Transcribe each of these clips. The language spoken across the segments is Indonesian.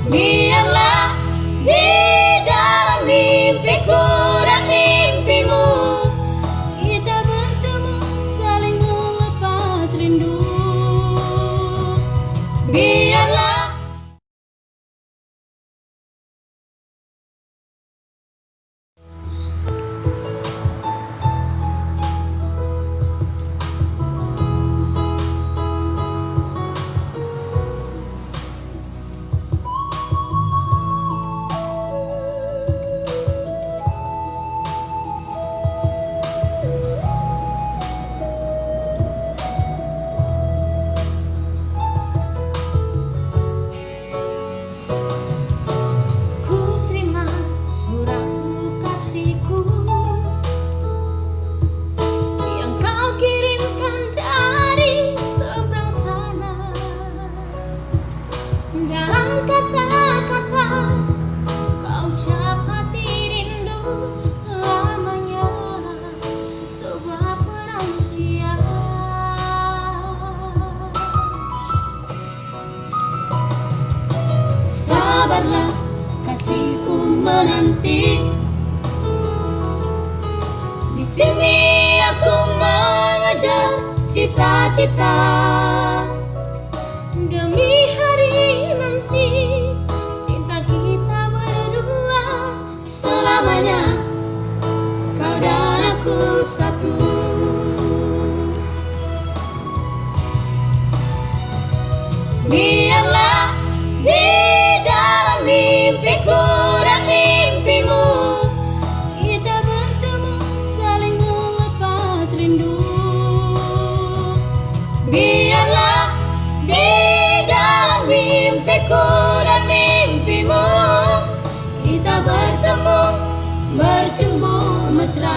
Biarlah di dalam mimpiku dan mimpimu kita bertemu saling melepas rindu. Biarlah kata-kata kau ucap hati rindu lamanya sebuah penantian. Sabarlah kasihku menanti, di sini aku mengejar cita-cita demi hari nanti. Cinta kita berdua selamanya, kau dan aku satu. Biarlah di dalam mimpiku dan mimpimu kita bertemu saling melepas rindu. Biarlah di dalam mimpiku dan mimpimu kita bertemu bercumbu mesra.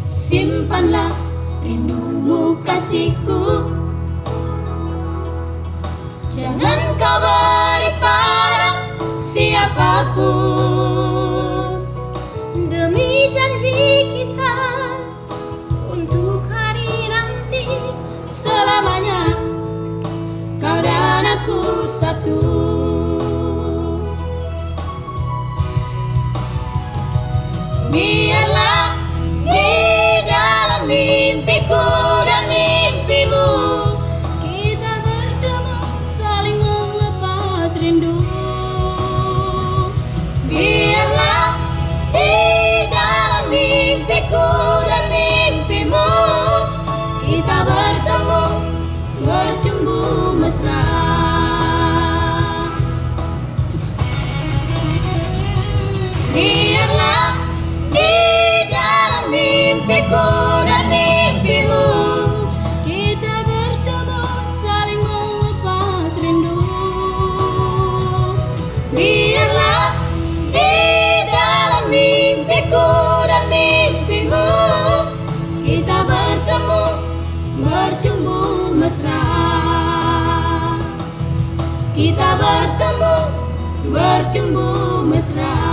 Simpanlah rindumu kasihku, jangan kau beri pada siapapun. Demi janji kita untuk hari nanti selamanya, kau dan aku satu. Biarlah di dalam mimpiku dan mimpimu kita bertemu saling melepas rindu. Biarlah di dalam mimpiku dan mimpimu kita bertemu bercumbu mesra. Biarlah di dalam mimpiku dan mimpimu kita bertemu saling melepas rindu. Biarlah di dalam mimpiku dan mimpimu kita bertemu bercumbu mesra. Kita bertemu bercumbu mesra.